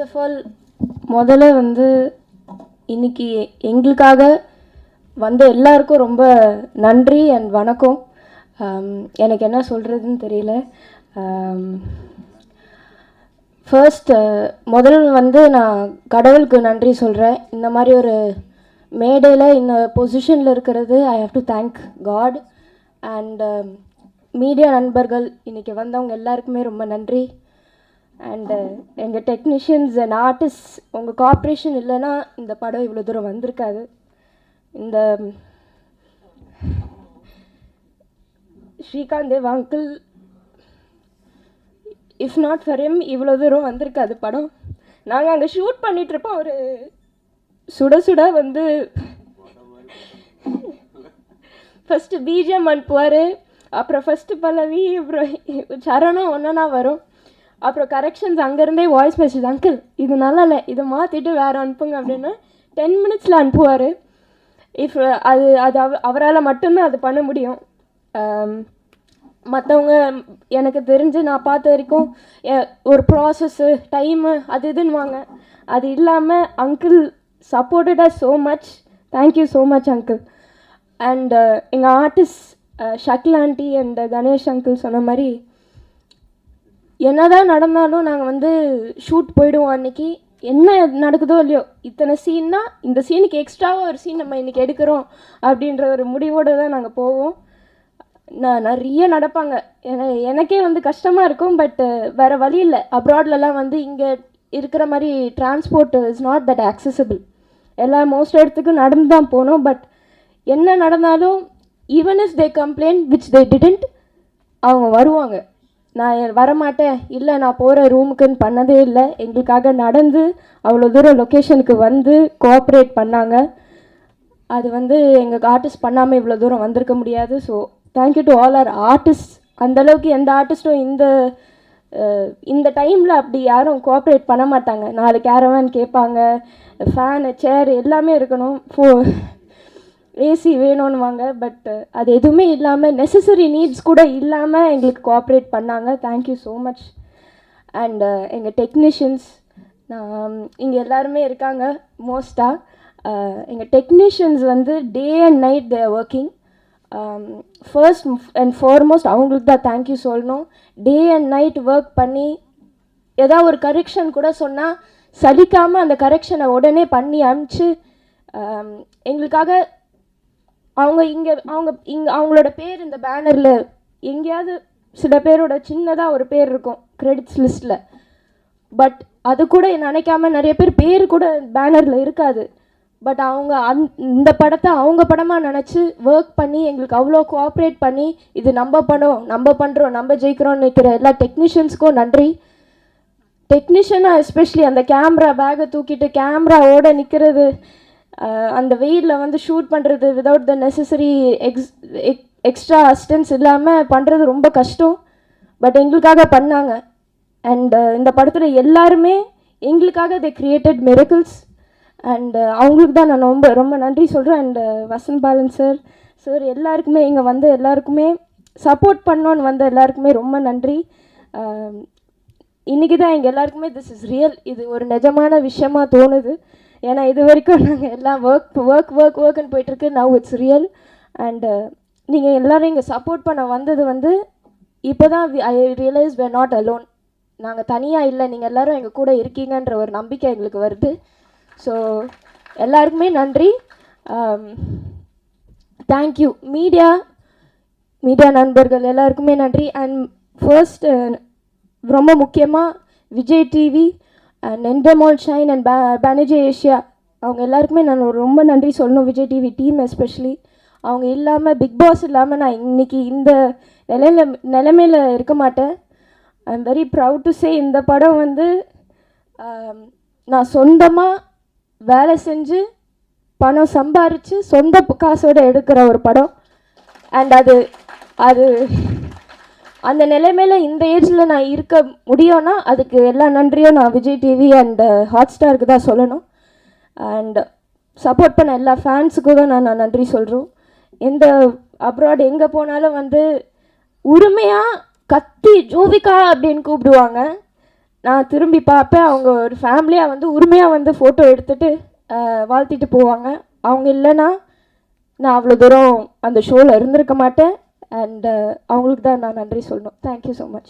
First of all முதல்ல வந்து இன்னைக்கு எங்களுக்காக வந்த எல்லாருக்கும் ரொம்ப நன்றி அண்ட் வணக்கம். எனக்கு என்ன சொல்கிறதுன்னு தெரியல. ஃபர்ஸ்ட் முதல்ல வந்து நான் கடவுளுக்கு நன்றி சொல்கிறேன். இந்த மாதிரி ஒரு மேடையில் இந்த பொசிஷனில் இருக்கிறது I have to thank God. And media நண்பர்கள் இன்றைக்கி வந்தவங்க எல்லாருக்குமே ரொம்ப நன்றி. அண்டு எங்கள் டெக்னீஷியன்ஸ் அண்ட் ஆர்டிஸ்ட் உங்கள் கோஆப்ரேஷன் இல்லைன்னா இந்த படம் இவ்வளோ தூரம் வந்திருக்காது. இந்த Srikanth Dev uncle, if not for him இவ்வளோ தூரம் வந்திருக்காது படம். நாங்கள் அங்கே ஷூட் பண்ணிகிட்ருப்போம். ஒரு சுட சுட வந்து ஃபஸ்ட்டு பிஜிஎம் அனுப்புவார், அப்புறம் ஃபஸ்ட்டு பல்லவி, அப்புறம் சரணம் ஒன்றா வரும், அப்புறம் கரெக்ஷன்ஸ் அங்கேருந்தே வாய்ஸ் மெசேஜ், அங்கிள் இது நல்லா இல்லை, இதை மாற்றிட்டு வேறு அனுப்புங்க அப்படின்னு 10 minutes அனுப்புவார். இஃப் அது அது அவரால் மட்டும்தான் அது பண்ண முடியும். மற்றவங்க எனக்கு தெரிஞ்சு நான் பார்த்த வரைக்கும் ஒரு ப்ராசஸ்ஸு டைமு அது இதுன்னுவாங்க. அது இல்லாமல் uncle supported us so much. Thank you so much uncle. And எங்கள் artist Shakeel aunty and Ganesh uncle சொன்ன மாதிரி என்னதான் நடந்தாலும் நாங்கள் வந்து ஷூட் போயிடுவோம். அன்றைக்கி என்ன நடக்குதோ இல்லையோ, இத்தனை சீன்னா இந்த சீனுக்கு எக்ஸ்ட்ராவாக ஒரு சீன் நம்ம இன்றைக்கி எடுக்கிறோம் அப்படின்ற ஒரு முடிவோடு தான் நாங்கள் போவோம். நிறைய நடப்பாங்க. எனக்கே வந்து கஷ்டமாக இருக்கும். பட் வேறு வழி இல்லை. அப்ராட்லலாம் வந்து இங்கே இருக்கிற மாதிரி transport is not that accessible. Most இடத்துக்கும் நடந்து தான் போகணும். பட் என்ன நடந்தாலும் even is they complaint which they didn't, அவங்க வருவாங்க. நான் வரமாட்டேன், இல்லை நான் போகிற ரூமுக்குன்னு பண்ணதே இல்லை. எங்களுக்காக நடந்து அவ்வளோ தூரம் லொக்கேஷனுக்கு வந்து கோஆப்ரேட் பண்ணாங்க. அது வந்து எங்கள் ஆர்டிஸ்ட் பண்ணாமல் இவ்வளோ தூரம் வந்திருக்க முடியாது. So thank you to all our artist. அந்தளவுக்கு எந்த ஆர்டிஸ்ட்டும் இந்த டைமில் அப்படி யாரும் கோஆப்ரேட் பண்ண மாட்டாங்க. 4 கேரவேன் கேட்பாங்க, ஃபேனு சேர் எல்லாமே இருக்கணும், ஏசி வேணும்னுவாங்க. பட் அது எதுவுமே இல்லாமல், நெசசரி நீட்ஸ் கூட இல்லாமல் எங்களுக்கு கோஆப்ரேட் பண்ணாங்க. Thank you so much. அண்ட் எங்கள் டெக்னீஷியன்ஸ், நான் இங்கே எல்லாருமே இருக்காங்க மோஸ்ட்டாக. எங்கள் டெக்னீஷியன்ஸ் வந்து day and night they are working. First and foremost அவங்களுக்கு தான் தேங்க்யூ சொல்லணும். டே அண்ட் நைட் ஒர்க் பண்ணி ஏதாவது ஒரு கரெக்ஷன் கூட சொன்னால் சலிக்காமல் அந்த கரெக்ஷனை உடனே பண்ணி அனுப்பிச்சு எங்களுக்காக அவங்களோட பேர் இந்த பேனரில் எங்கேயாவது சில பேரோட சின்னதாக ஒரு பேர் இருக்கும் கிரெடிட்ஸ் லிஸ்ட்டில். பட் அது கூட நினைக்காம நிறைய பேர் கூட பேனரில் இருக்காது. பட் அவங்க இந்த படத்தை அவங்க படமாக நினச்சி ஒர்க் பண்ணி எங்களுக்கு அவ்வளோ கோஆப்ரேட் பண்ணி இது நம்ம படம், நம்ம பண்ணுறோம், நம்ம ஜெயிக்கிறோன்னு நிற்கிற எல்லா டெக்னீஷியன்ஸ்க்கும் நன்றி. டெக்னீஷியனாக எஸ்பெஷலி அந்த கேமரா பேக்கை தூக்கிட்டு கேமராவோடு நிற்கிறது, அந்த வெயிலில் வந்து ஷூட் பண்ணுறது without the necessary extra assistance இல்லாமல் பண்ணுறது ரொம்ப கஷ்டம். பட் எங்களுக்காக பண்ணாங்க. அண்ட் இந்த படத்தில் எல்லாருமே எங்களுக்காக தே கிரியேட்டட் மிரக்கிள்ஸ். அண்ட் அவங்களுக்கு தான் நான் ரொம்ப ரொம்ப நன்றி சொல்கிறேன். அண்டு வசந்த் பாலன் சார் எல்லாருக்குமே, இங்கே வந்த எல்லாருக்குமே, சப்போர்ட் பண்ணோன்னு வந்த எல்லாருக்குமே ரொம்ப நன்றி. இன்றைக்கி தான் எங்கள் எல்லாருக்குமே திஸ் இஸ் ரியல், இது ஒரு நிஜமான விஷயமாக தோணுது. ஏன்னா இது வரைக்கும் நாங்கள் எல்லாம் ஒர்க்குன்னு போயிட்டுருக்கு. Now it's real. அண்டு நீங்கள் எல்லோரும் இங்கே சப்போர்ட் பண்ண வந்தது வந்து இப்போ தான் ஐ realise we are not alone. நாங்கள் தனியாக இல்லை, நீங்கள் எல்லோரும் எங்கள் கூட இருக்கீங்கன்ற ஒரு நம்பிக்கை எங்களுக்கு வருது. ஸோ எல்லாருக்குமே நன்றி. தேங்க்யூ மீடியா நண்பர்கள் எல்லாருக்குமே நன்றி. அண்ட் ஃபர்ஸ்ட் ரொம்ப முக்கியமாக Vijay TV and Endemol Shine and Banijay Asia, அவங்க எல்லாருக்குமே நான் ரொம்ப நன்றி சொல்லணும். விஜய் டிவி டீம் எஸ்பெஷலி, அவங்க இல்லாமல், பிக் பாஸ் இல்லாமல் நான் இன்றைக்கி இந்த நிலைமையில் இருக்க மாட்டேன். I am very proud to say இந்த படம் வந்து நான் சொந்தமாக வேலை செஞ்சு பணம் சம்பாரித்து சொந்த காசோடு எடுக்கிற ஒரு படம். அண்ட் அது அந்த நிலைமையில் இந்த ஏஜில் நான் இருக்க முடியும்னா அதுக்கு எல்லா நன்றியும் நான் விஜய் டிவி அண்ட் ஹாட்ஸ்டாருக்கு தான் சொல்லணும். அண்ட் சப்போர்ட் பண்ண எல்லா ஃபேன்ஸுக்கும் தான் நான் நன்றி சொல்கிறோம். எந்த அப்ராட் எங்கே போனாலும் வந்து உரிமையாக கத்தி ஜோவிகா அப்படின்னு கூப்பிடுவாங்க. நான் திரும்பி பார்ப்பேன், அவங்க ஒரு ஃபேமிலியாக வந்து உரிமையாக வந்து ஃபோட்டோ எடுத்துகிட்டு வாழ்த்திட்டு போவாங்க. அவங்க இல்லைன்னா நான் அவ்வளோ தூரம் அந்த ஷோவில் இருந்திருக்க மாட்டேன். அண்ட் அவங்களுக்கு தான் நான் நன்றி சொல்லணும். Thank you so much.